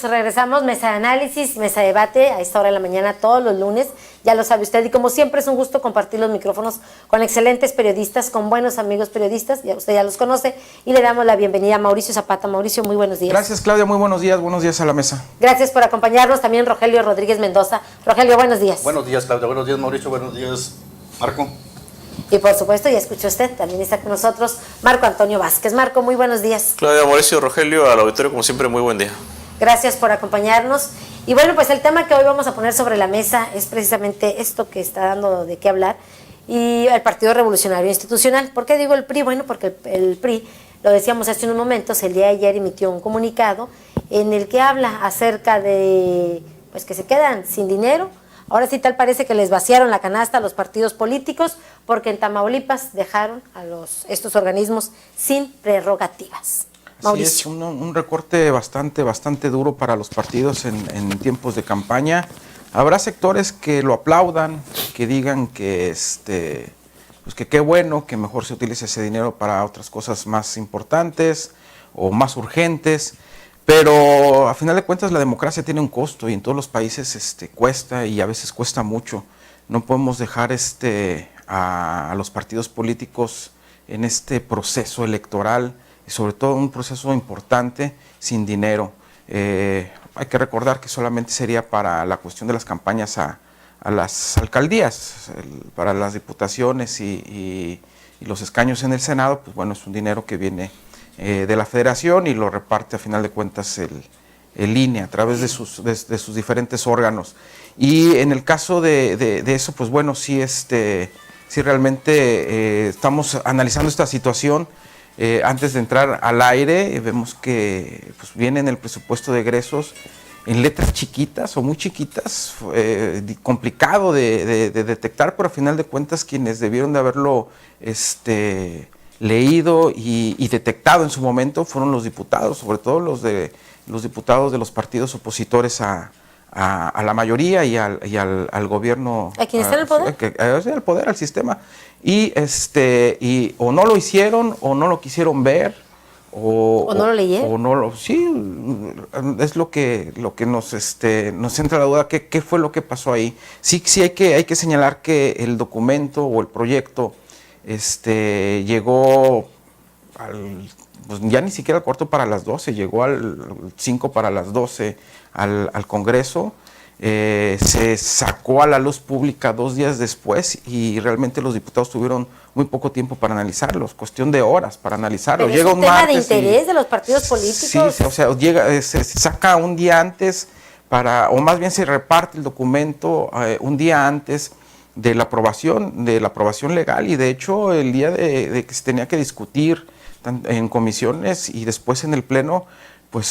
regresamos, mesa de análisis, mesa de debate a esta hora de la mañana todos los lunes, ya lo sabe usted, y como siempre es un gusto compartir los micrófonos con excelentes periodistas, con buenos amigos periodistas, ya usted ya los conoce, y le damos la bienvenida a Mauricio Zapata. Mauricio, muy buenos días. Gracias, Claudia, muy buenos días a la mesa. Gracias por acompañarnos, también Rogelio Rodríguez Mendoza. Rogelio, buenos días. Buenos días, Claudia, buenos días, Mauricio, buenos días, Marco. Y por supuesto, ya escuchó usted, también está con nosotros Marco Antonio Vázquez. Marco, muy buenos días. Claudia, Mauricio, Rogelio, al auditorio, como siempre, muy buen día. Gracias por acompañarnos. Y bueno, pues el tema que hoy vamos a poner sobre la mesa es precisamente esto que está dando de qué hablar, y el Partido Revolucionario Institucional. ¿Por qué digo el PRI? Bueno, porque el PRI, lo decíamos hace unos momentos, el día de ayer emitió un comunicado en el que habla acerca de pues que se quedan sin dinero. Ahora sí tal parece que les vaciaron la canasta a los partidos políticos, porque en Tamaulipas dejaron a estos organismos sin prerrogativas. Mauricio. Sí, es un recorte bastante duro para los partidos en tiempos de campaña. Habrá sectores que lo aplaudan, que digan que pues que qué bueno, que mejor se utilice ese dinero para otras cosas más importantes o más urgentes. Pero a final de cuentas la democracia tiene un costo y en todos los países cuesta, y a veces cuesta mucho. No podemos dejar a los partidos políticos en este proceso electoral, y sobre todo un proceso importante, sin dinero. Hay que recordar que solamente sería para la cuestión de las campañas a las alcaldías, para las diputaciones y los escaños en el Senado. Pues bueno, es un dinero que viene de la Federación y lo reparte a final de cuentas el INE a través de sus diferentes órganos. Y en el caso de eso, pues bueno, sí realmente estamos analizando esta situación. Antes de entrar al aire, vemos que pues, viene en el presupuesto de egresos en letras chiquitas o muy chiquitas, complicado de detectar, pero a final de cuentas quienes debieron de haberlo leído y detectado en su momento fueron los diputados, sobre todo los diputados de los partidos opositores a la mayoría y al gobierno. ¿A quién está en el poder? Al poder, al sistema. Y o no lo hicieron, o no lo quisieron ver, o no lo leyeron. Sí, es lo que nos entra la duda, ¿qué fue lo que pasó ahí? Sí hay que señalar que el documento o el proyecto llegó pues ya ni siquiera al cuarto para las 12, llegó al 5 para las 12 al Congreso. Se sacó a la luz pública 2 días después y realmente los diputados tuvieron muy poco tiempo para analizarlos, cuestión de horas para analizarlo. Pero llega un tema de interés de los partidos políticos. Sí, o sea, se saca un día antes o más bien se reparte el documento un día antes de la aprobación legal, y de hecho el día de que se tenía que discutir en comisiones y después en el pleno, pues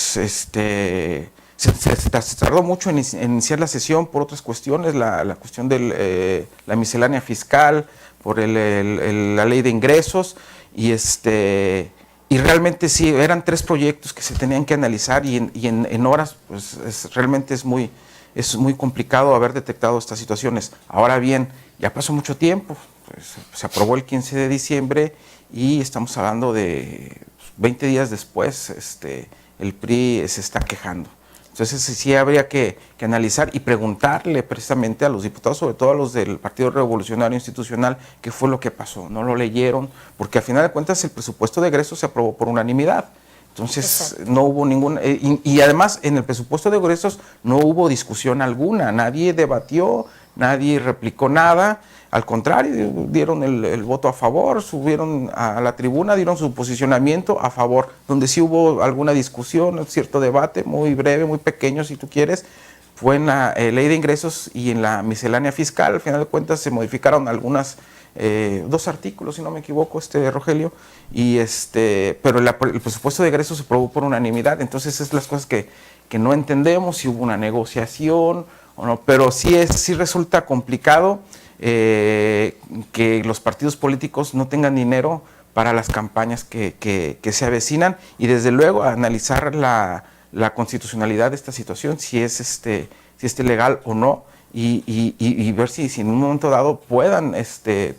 se tardó mucho en iniciar la sesión por otras cuestiones, la cuestión de la miscelánea fiscal, por la ley de ingresos, y realmente sí, eran 3 proyectos que se tenían que analizar, y en horas pues realmente es muy complicado haber detectado estas situaciones. Ahora bien, ya pasó mucho tiempo, pues, se aprobó el 15 de diciembre y estamos hablando de 20 días después, el PRI se está quejando. Entonces sí habría que analizar y preguntarle precisamente a los diputados, sobre todo a los del Partido Revolucionario Institucional, qué fue lo que pasó. No lo leyeron, porque al final de cuentas el presupuesto de egresos se aprobó por unanimidad. Entonces exacto, no hubo ningún... y además en el presupuesto de egresos no hubo discusión alguna, nadie debatió, nadie replicó nada. Al contrario, dieron el voto a favor, subieron a la tribuna, dieron su posicionamiento a favor. Donde sí hubo alguna discusión, cierto debate, muy breve, muy pequeño si tú quieres, fue en la ley de ingresos y en la miscelánea fiscal. Al final de cuentas se modificaron algunas, 2 artículos, si no me equivoco, Rogelio, y pero el presupuesto de egresos se aprobó por unanimidad. Entonces es las cosas que no entendemos, si hubo una negociación o no, pero sí resulta complicado que los partidos políticos no tengan dinero para las campañas que se avecinan, y desde luego analizar la constitucionalidad de esta situación, si es legal o no, y ver si en un momento dado puedan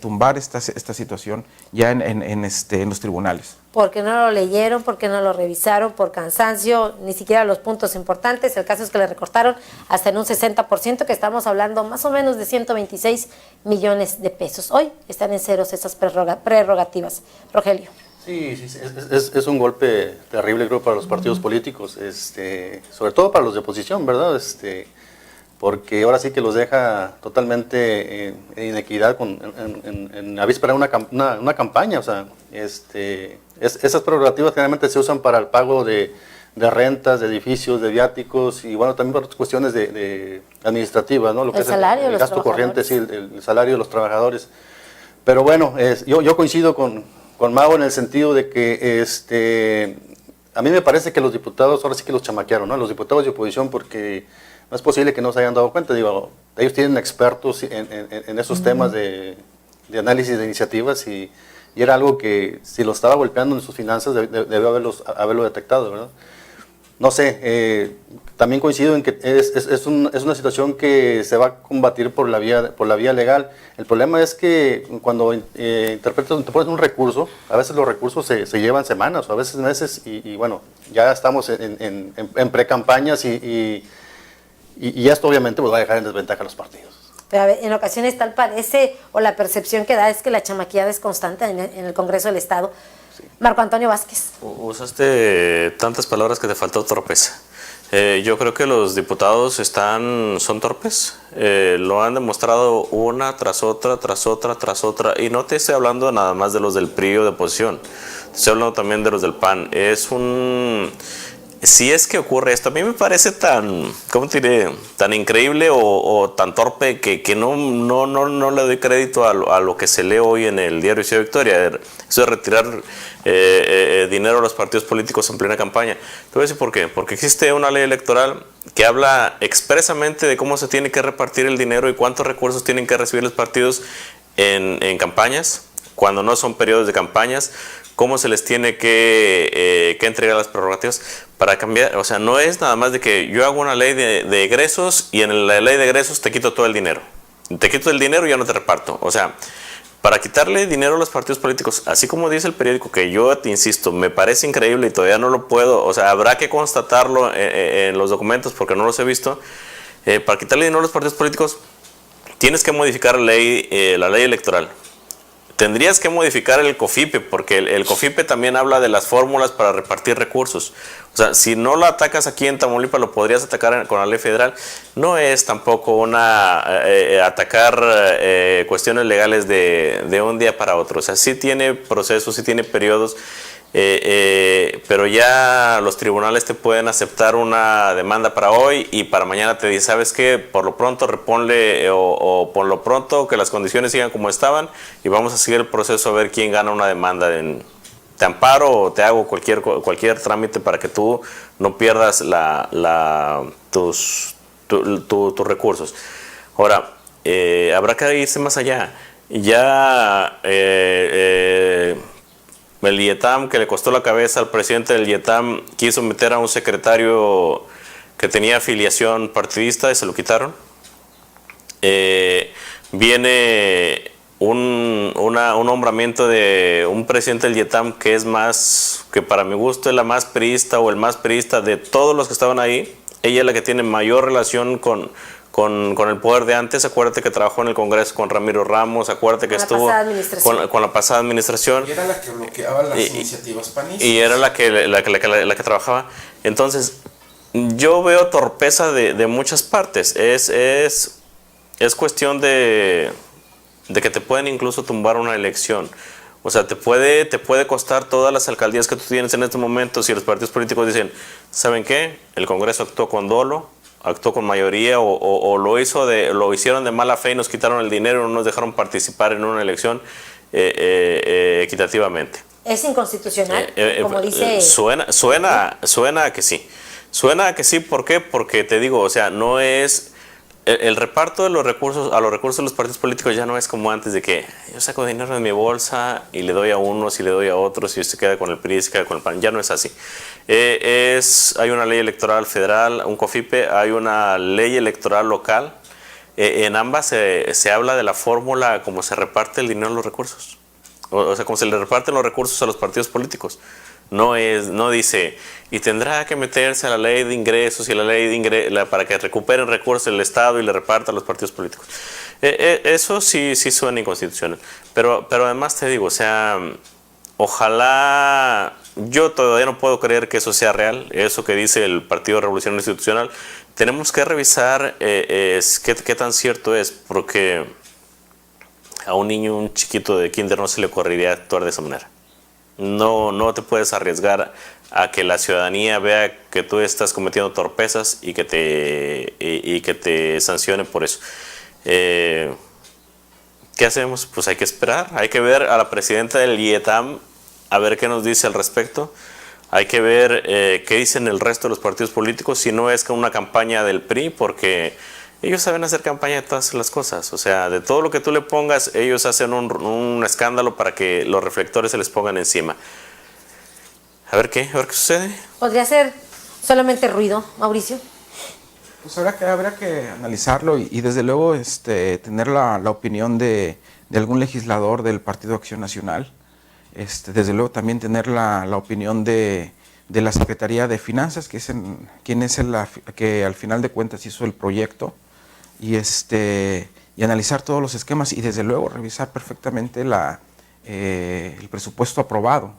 tumbar esta situación ya en los tribunales. porque no lo leyeron, porque no lo revisaron, por cansancio, ni siquiera los puntos importantes. El caso es que le recortaron hasta en un 60%, que estamos hablando más o menos de 126 millones de pesos. Hoy están en ceros esas prerrogativas. Rogelio. Sí, es un golpe terrible, creo, para los partidos políticos, sobre todo para los de oposición, ¿verdad? Porque ahora sí que los deja totalmente en inequidad en la víspera de una campaña. O sea, esas prerrogativas generalmente se usan para el pago de rentas, de edificios, de viáticos y bueno, también por otras cuestiones de administrativas, ¿no? Lo que El salario de el los gasto corriente, trabajadores. sí, el salario de los trabajadores. Pero bueno, yo coincido con Mau en el sentido de que a mí me parece que los diputados ahora sí que los chamaquearon, ¿no? Los diputados de oposición, porque no es posible que no se hayan dado cuenta. Digo, ellos tienen expertos en esos temas de análisis de iniciativas y era algo que si lo estaba golpeando en sus finanzas debió haberlo detectado, ¿verdad? No sé, también coincido en que es una situación que se va a combatir por la vía legal. El problema es que cuando te pones un recurso, a veces los recursos se llevan semanas o a veces meses y bueno, ya estamos en pre-campañas y esto obviamente pues va a dejar en desventaja a los partidos. Pero a ver, en ocasiones tal parece, o la percepción que da es que la chamaqueada es constante en el Congreso del Estado. Sí. Marco Antonio Vázquez. Usaste tantas palabras que te faltó torpeza. Yo creo que los diputados son torpes, lo han demostrado una tras otra, y no te estoy hablando nada más de los del PRI o de oposición, te estoy hablando también de los del PAN. Si es que ocurre esto, a mí me parece ¿cómo te diré? Tan increíble o tan torpe que no le doy crédito a lo que se lee hoy en el diario Ciudad Victoria. Eso de retirar dinero a los partidos políticos en plena campaña. Te voy a decir por qué. Porque existe una ley electoral que habla expresamente de cómo se tiene que repartir el dinero y cuántos recursos tienen que recibir los partidos en campañas, cuando no son periodos de campañas, cómo se les tiene que entregar las prerrogativas para cambiar. O sea, no es nada más de que yo hago una ley de egresos y en la ley de egresos te quito todo el dinero. Te quito el dinero y ya no te reparto. O sea, para quitarle dinero a los partidos políticos, así como dice el periódico, que yo te insisto, me parece increíble y todavía no lo puedo, o sea, habrá que constatarlo en los documentos porque no los he visto. Para quitarle dinero a los partidos políticos, tienes que modificar la ley electoral. Tendrías que modificar el COFIPE, porque el COFIPE también habla de las fórmulas para repartir recursos. O sea, si no lo atacas aquí en Tamaulipas, lo podrías atacar con la ley federal. No es tampoco atacar cuestiones legales de un día para otro. O sea, sí tiene procesos, sí tiene periodos, pero ya los tribunales te pueden aceptar una demanda para hoy y para mañana te dicen, ¿sabes qué? Por lo pronto reponle o por lo pronto que las condiciones sigan como estaban y vamos a seguir el proceso a ver quién gana una demanda. Te amparo o te hago cualquier trámite para que tú no pierdas tus recursos. Ahora, habrá que irse más allá. Ya el IETAM, que le costó la cabeza al presidente del IETAM, quiso meter a un secretario que tenía afiliación partidista y se lo quitaron. Viene un nombramiento de un presidente del IETAM que es que para mi gusto es la más priista o el más priista de todos los que estaban ahí. Ella es la que tiene mayor relación con el poder de antes. Acuérdate que trabajó en el Congreso con Ramiro Ramos, acuérdate que estuvo con la pasada administración. Y era la que bloqueaba las iniciativas panistas. Y era la que trabajaba. Entonces, yo veo torpeza de muchas partes. Es cuestión de que te pueden incluso tumbar una elección. O sea, te puede costar todas las alcaldías que tú tienes en este momento si los partidos políticos dicen, ¿saben qué? El Congreso actuó con dolo, actuó con mayoría o lo hicieron de mala fe y nos quitaron el dinero y no nos dejaron participar en una elección equitativamente. ¿Es inconstitucional? Como dice... Suena a que sí. Suena a que sí, ¿por qué? Porque te digo, o sea, no es... El reparto de los recursos de los partidos políticos ya no es como antes de que yo saco dinero de mi bolsa y le doy a unos y le doy a otros y se queda con el PRI, se queda con el PAN. Ya no es así. Hay una ley electoral federal, un COFIPE, hay una ley electoral local. En ambas se habla de la fórmula como se reparte el dinero de los recursos. O sea, como se le reparten los recursos a los partidos políticos. No dice, y tendrá que meterse a la ley de ingresos y la ley de ingresos para que recuperen recursos del Estado y le reparta a los partidos políticos. Eso sí suena inconstitucional. Pero además te digo, o sea, ojalá, yo todavía no puedo creer que eso sea real, eso que dice el Partido Revolucionario Institucional. Tenemos que revisar qué tan cierto es, porque a un niño, un chiquito de kinder no se le ocurriría actuar de esa manera. No te puedes arriesgar a que la ciudadanía vea que tú estás cometiendo torpezas y que te sancione por eso. ¿Qué hacemos? Pues hay que esperar, hay que ver a la presidenta del IETAM a ver qué nos dice al respecto. Hay que ver qué dicen el resto de los partidos políticos, si no es con una campaña del PRI, porque ellos saben hacer campaña de todas las cosas. O sea, de todo lo que tú le pongas, ellos hacen un escándalo para que los reflectores se les pongan encima. A ver qué sucede. ¿Podría ser solamente ruido, Mauricio? Pues habrá que analizarlo y desde luego tener la opinión de algún legislador del Partido Acción Nacional. Desde luego también tener la opinión de la Secretaría de Finanzas, que es quien es que al final de cuentas hizo el proyecto, y analizar todos los esquemas y desde luego revisar perfectamente el presupuesto aprobado,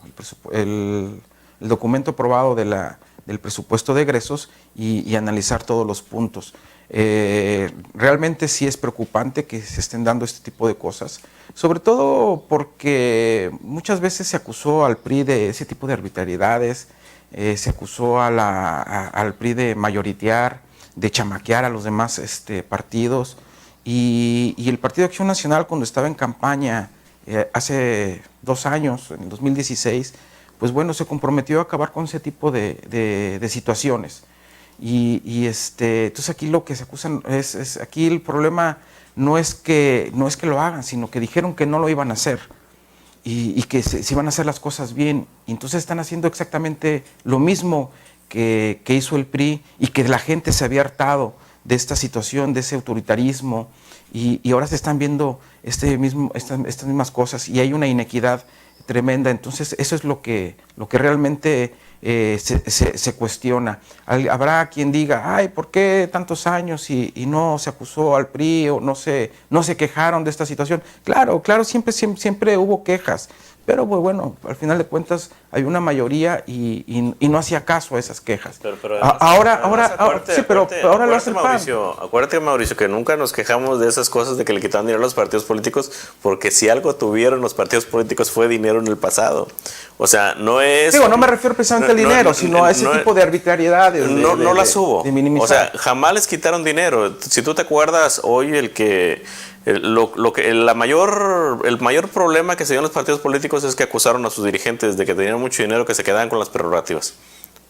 el documento aprobado del presupuesto de egresos y analizar todos los puntos. Realmente sí es preocupante que se estén dando este tipo de cosas, sobre todo porque muchas veces se acusó al PRI de ese tipo de arbitrariedades, se acusó al PRI de mayoritear, de chamaquear a los demás partidos, y el Partido Acción Nacional, cuando estaba en campaña hace 2 años, en el 2016, pues bueno, se comprometió a acabar con ese tipo de situaciones. Entonces aquí lo que se acusan aquí el problema no es que lo hagan, sino que dijeron que no lo iban a hacer y que se iban a hacer las cosas bien. Y entonces están haciendo exactamente lo mismo que hizo el PRI, y que la gente se había hartado de esta situación, de ese autoritarismo, y ahora se están viendo estas mismas cosas, y hay una inequidad tremenda. Entonces eso es lo que realmente se cuestiona. Habrá quien diga, ay, ¿por qué tantos años y no se acusó al PRI o no se quejaron de esta situación? Claro, siempre hubo quejas, pero pues bueno, al final de cuentas hay una mayoría y no hacía caso a esas quejas. Pero ahora lo hace el PAN. Acuérdate, Mauricio, que nunca nos quejamos de esas cosas de que le quitaron dinero a los partidos políticos, porque si algo tuvieron los partidos políticos fue dinero en el pasado. O sea, no es... Digo, no me refiero precisamente al dinero, sino a ese tipo de arbitrariedades. No las hubo. De minimizar. O sea, jamás les quitaron dinero. Si tú te acuerdas, hoy el mayor problema que se dio en los partidos políticos es que acusaron a sus dirigentes de que tenían mucho dinero, que se quedaban con las prerrogativas.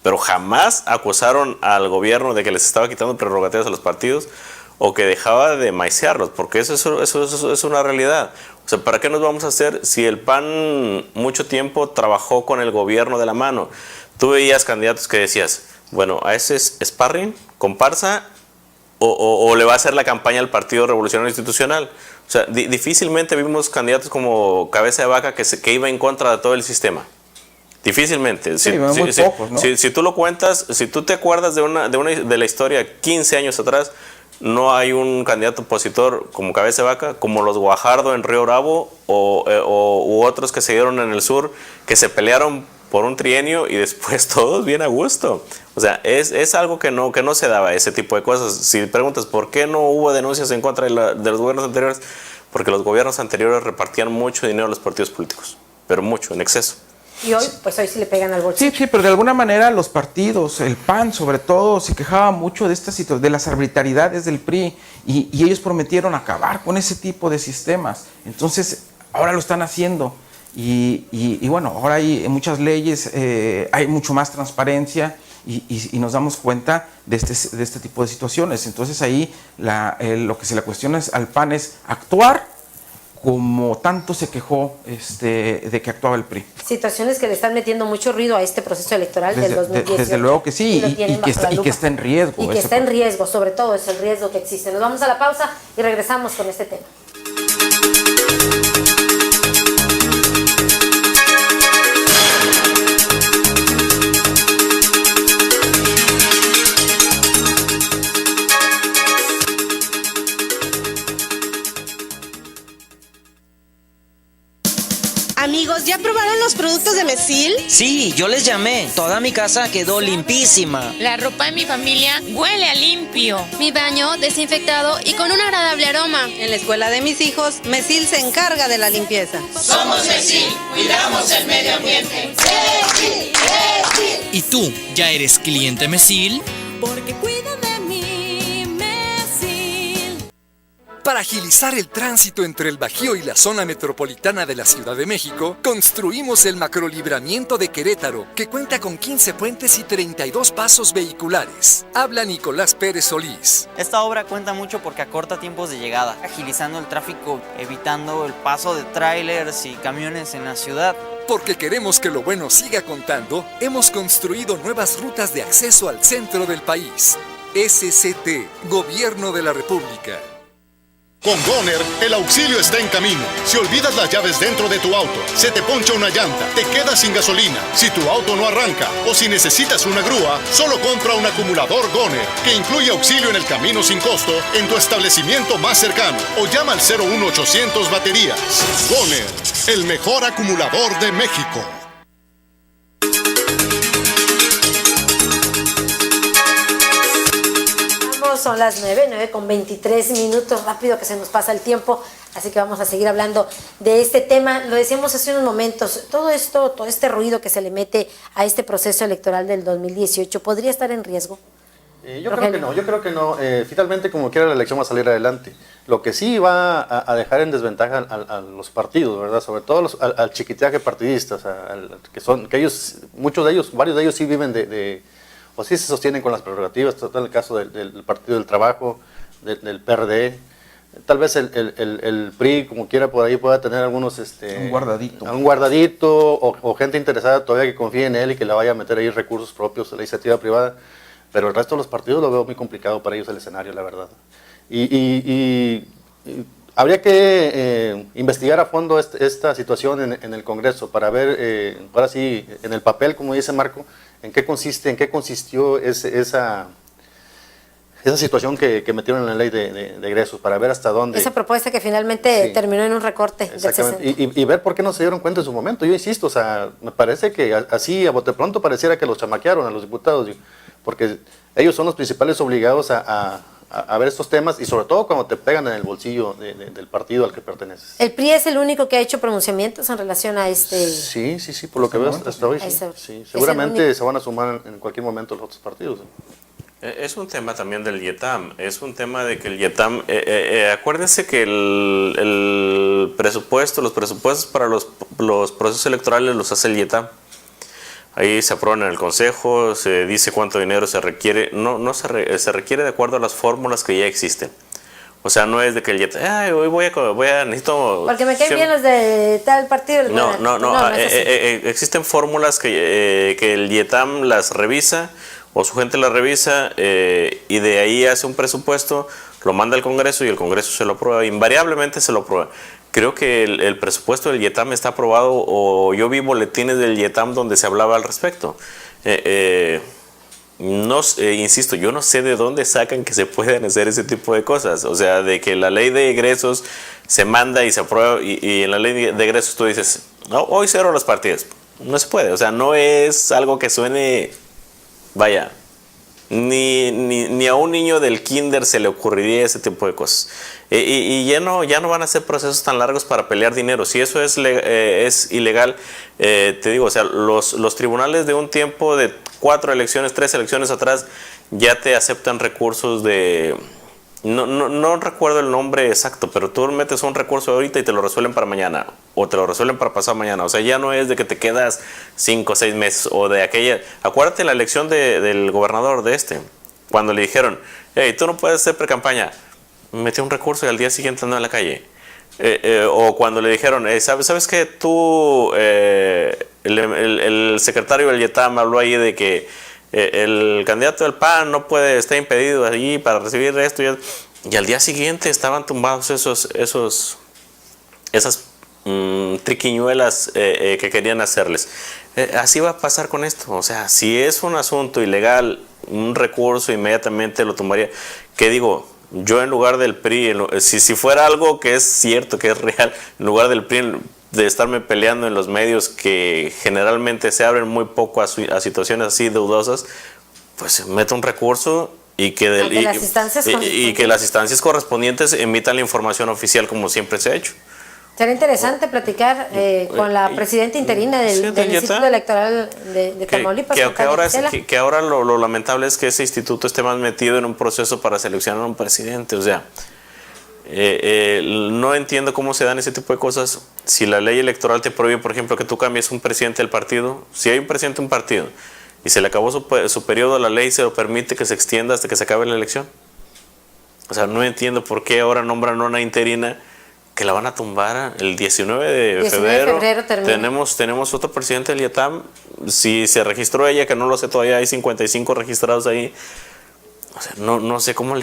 Pero jamás acusaron al gobierno de que les estaba quitando prerrogativas a los partidos o que dejaba de maicearlos, porque eso es una realidad. O sea, ¿para qué nos vamos a hacer si el PAN mucho tiempo trabajó con el gobierno de la mano? Tú veías candidatos que decías, bueno, a ese es sparring, comparsa, o le va a hacer la campaña al Partido Revolucionario Institucional. O sea, difícilmente vimos candidatos como Cabeza de Vaca que iba en contra de todo el sistema. Difícilmente. Muy pocos, ¿no? Si tú lo cuentas, si tú te acuerdas de la historia 15 años atrás, no hay un candidato opositor como Cabeza de Vaca, como los Guajardo en Río Bravo u otros que se dieron en el sur, que se pelearon por un trienio y después todos bien a gusto. O sea, es algo que no se daba, ese tipo de cosas. Si preguntas por qué no hubo denuncias en contra de los gobiernos anteriores, porque los gobiernos anteriores repartían mucho dinero a los partidos políticos, pero mucho, en exceso. Y hoy sí le pegan al bolsillo. Sí, pero de alguna manera los partidos, el PAN sobre todo, se quejaba mucho de estas situaciones, de las arbitrariedades del PRI, y ellos prometieron acabar con ese tipo de sistemas. Entonces, ahora lo están haciendo. Y bueno, ahora hay muchas leyes, hay mucho más transparencia y nos damos cuenta de este tipo de situaciones. Entonces ahí lo que se le cuestiona al PAN es actuar como tanto se quejó de que actuaba el PRI. Situaciones que le están metiendo mucho ruido a este proceso electoral del 2018. Desde luego que sí, y que está en riesgo. Y que está en riesgo, sobre todo es el riesgo que existe. Nos vamos a la pausa y regresamos con este tema. ¿Ya probaron los productos de Mesil? Sí, yo les llamé. Toda mi casa quedó limpísima. La ropa de mi familia huele a limpio. Mi baño desinfectado y con un agradable aroma. En la escuela de mis hijos, Mesil se encarga de la limpieza. Somos Mesil, cuidamos el medio ambiente. ¡Mesil! ¡Mesil! ¿Y tú, ya eres cliente Mesil? Porque cuida de mí, Mesil. Para agilizar el tránsito entre el Bajío y la zona metropolitana de la Ciudad de México, construimos el macrolibramiento de Querétaro, que cuenta con 15 puentes y 32 pasos vehiculares. Habla Nicolás Pérez Solís. Esta obra cuenta mucho porque acorta tiempos de llegada, agilizando el tráfico, evitando el paso de tráilers y camiones en la ciudad. Porque queremos que lo bueno siga contando, hemos construido nuevas rutas de acceso al centro del país. SCT, Gobierno de la República. Con Goner, el auxilio está en camino. Si olvidas las llaves dentro de tu auto, se te poncha una llanta, te quedas sin gasolina, si tu auto no arranca o si necesitas una grúa, solo compra un acumulador Goner, que incluye auxilio en el camino sin costo en tu establecimiento más cercano o llama al 01800 baterías. Goner, el mejor acumulador de México. Son las 9:23, rápido que se nos pasa el tiempo, así que vamos a seguir hablando de este tema. Lo decíamos hace unos momentos, todo este ruido que se le mete a este proceso electoral del 2018, ¿podría estar en riesgo? Yo creo que no. Finalmente, como quiera, la elección va a salir adelante. Lo que sí va a dejar en desventaja a los partidos, ¿verdad? Sobre todo al chiquitaje partidista, o sea, que ellos, varios de ellos sí viven o sí se sostienen con las prerrogativas, en el caso del Partido del Trabajo, del PRD, tal vez el PRI, como quiera, por ahí pueda tener algunos... un guardadito. Un guardadito, o gente interesada todavía que confíe en él y que le vaya a meter ahí recursos propios de la iniciativa privada, pero el resto de los partidos lo veo muy complicado para ellos el escenario, la verdad. Y habría que investigar a fondo esta situación en el Congreso para ver, ahora sí, en el papel, como dice Marco, en qué consistió esa situación que metieron en la ley de egresos, para ver hasta dónde... Esa propuesta que finalmente terminó en un recorte del 60. Y ver por qué no se dieron cuenta en su momento. Yo insisto, o sea, me parece que así a bote pronto pareciera que los chamaquearon a los diputados, porque ellos son los principales obligados a ver estos temas, y sobre todo cuando te pegan en el bolsillo del partido al que perteneces. ¿El PRI es el único que ha hecho pronunciamientos en relación a este...? Sí, por lo que veo hasta hoy. Sí. Seguramente se van a sumar en cualquier momento los otros partidos. Es un tema también del YETAM, es un tema de que el YETAM, acuérdense que los presupuestos para los procesos electorales los hace el YETAM. Ahí se aprueban en el Consejo, se dice cuánto dinero se requiere, se requiere de acuerdo a las fórmulas que ya existen. O sea, no es de que el YETAM, hoy necesito... Porque me caen bien los de tal partido. No, existen fórmulas que el YETAM las revisa, o su gente las revisa, y de ahí hace un presupuesto, lo manda al Congreso y el Congreso se lo aprueba, invariablemente se lo aprueba. Creo que el presupuesto del YETAM está aprobado, o yo vi boletines del YETAM donde se hablaba al respecto. Insisto, yo no sé de dónde sacan que se puedan hacer ese tipo de cosas. O sea, de que la ley de egresos se manda y se aprueba, y en la ley de egresos tú dices, no, hoy cero los partidos. No se puede, o sea, no es algo que suene, vaya, ni a un niño del kinder se le ocurriría ese tipo de cosas. Y ya no van a ser procesos tan largos para pelear dinero. Si eso es ilegal, te digo, o sea, los tribunales de un tiempo de 3 elecciones atrás, ya te aceptan recursos de... No recuerdo el nombre exacto, pero tú metes un recurso ahorita y te lo resuelven para mañana, o te lo resuelven para pasado mañana. O sea, ya no es de que te quedas 5 o 6 meses, o de aquella... Acuérdate la elección del gobernador cuando le dijeron, hey, tú no puedes hacer pre-campaña. Metió un recurso y al día siguiente andó en la calle. O cuando le dijeron, ¿sabes qué? Tú, el secretario del YETAM habló ahí de que el candidato del PAN no puede, está impedido allí para recibir esto. Y al día siguiente estaban tumbados esas triquiñuelas que querían hacerles. Así va a pasar con esto. O sea, si es un asunto ilegal, un recurso inmediatamente lo tumbaría. ¿Qué digo? Yo en lugar del PRI, si fuera algo que es cierto, que es real, en lugar del PRI de estarme peleando en los medios que generalmente se abren muy poco a situaciones así deudosas, pues meto un recurso y que las instancias correspondientes emitan la información oficial como siempre se ha hecho. Será interesante platicar con la presidenta interina del Instituto Electoral de Tamaulipas. Que ahora lo lamentable es que ese instituto esté más metido en un proceso para seleccionar a un presidente. O sea, no entiendo cómo se dan ese tipo de cosas. Si la ley electoral te prohíbe, por ejemplo, que tú cambies un presidente del partido, si hay un presidente de un partido y se le acabó su periodo, la ley se lo permite que se extienda hasta que se acabe la elección. O sea, no entiendo por qué ahora nombran a una interina que la van a tumbar el 19 de febrero. Tenemos otro presidente del IETAM. Si se registró ella, que no lo sé todavía, hay 55 registrados ahí. O sea, no sé cómo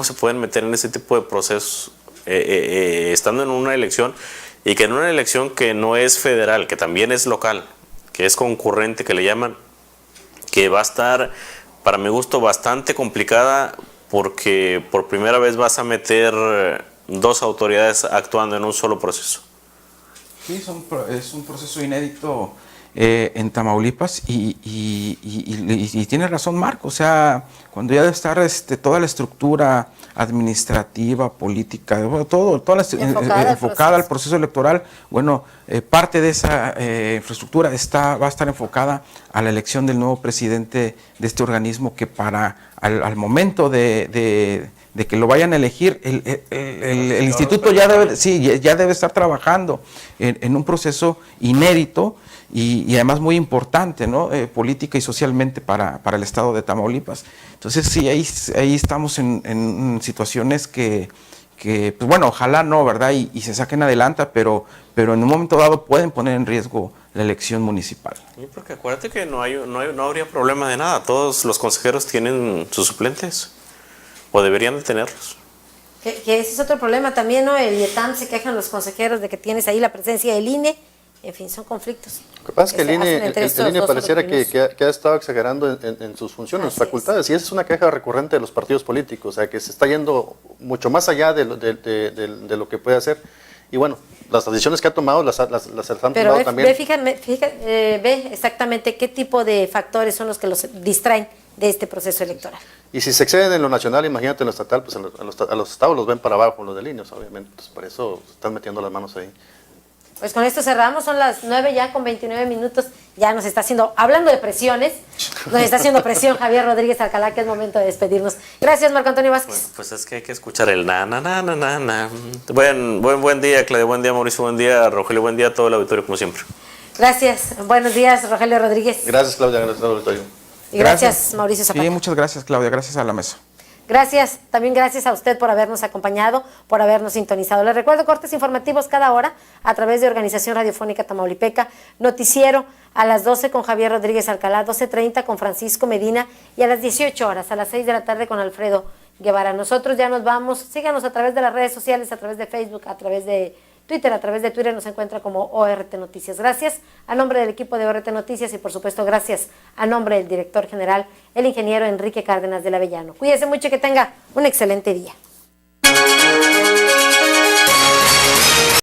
se pueden meter en ese tipo de procesos estando en una elección, y que en una elección que no es federal, que también es local, que es concurrente, que le llaman, que va a estar, para mi gusto, bastante complicada, porque por primera vez vas a meter dos autoridades actuando en un solo proceso. Sí, es un proceso inédito en Tamaulipas y tiene razón Marco, o sea, cuando ya debe estar toda la estructura administrativa, política, toda enfocada al proceso electoral, bueno, parte de esa infraestructura va a estar enfocada a la elección del nuevo presidente de este organismo, que al momento de que lo vayan a elegir, el instituto ya debe estar trabajando en un proceso inédito y además muy importante, ¿no? Política y socialmente para el estado de Tamaulipas. Entonces sí, ahí estamos en situaciones que pues bueno, ojalá no, ¿verdad? Y se saquen adelante, pero en un momento dado pueden poner en riesgo la elección municipal. Sí, porque acuérdate que no habría problema de nada. Todos los consejeros tienen sus suplentes, o deberían de tenerlos. Que ese es otro problema también, ¿no? El IETAM, se quejan los consejeros de que tienes ahí la presencia del INE. En fin, son conflictos. Lo que pasa es que el INE pareciera que ha estado exagerando en sus funciones, en sus facultades, y esa es una queja recurrente de los partidos políticos, o sea, que se está yendo mucho más allá de lo que puede hacer. Y bueno, las decisiones que ha tomado las han tomado también. Ve exactamente qué tipo de factores son los que los distraen de este proceso electoral. Y si se exceden en lo nacional, imagínate en lo estatal, pues a los estados los ven para abajo, los de líneas, obviamente. Entonces, por eso están metiendo las manos ahí. Pues con esto cerramos, son las 9 ya con 29 minutos, ya nos está haciendo, hablando de presiones, nos está haciendo presión Javier Rodríguez Alcalá, que es momento de despedirnos. Gracias, Marco Antonio Vázquez. Pues es que hay que escuchar el na. Buen día, Claudia, buen día, Mauricio, buen día, Rogelio, buen día, todo el auditorio como siempre. Gracias, buenos días, Rogelio Rodríguez. Gracias, Claudia, gracias al auditorio. Y gracias, Mauricio Zapata. Sí, muchas gracias, Claudia, gracias a la mesa. Gracias, también gracias a usted por habernos acompañado, por habernos sintonizado. Les recuerdo cortes informativos cada hora a través de Organización Radiofónica Tamaulipeca, noticiero a las 12 con Javier Rodríguez Alcalá, 12:30 con Francisco Medina y a las 18 horas, a las 6 de la tarde con Alfredo Guevara. Nosotros ya nos vamos, síganos a través de las redes sociales, a través de Facebook, a través de Twitter, nos encuentra como ORT Noticias. Gracias a nombre del equipo de ORT Noticias y por supuesto gracias a nombre del director general, el ingeniero Enrique Cárdenas del Avellano. Cuídese mucho y que tenga un excelente día.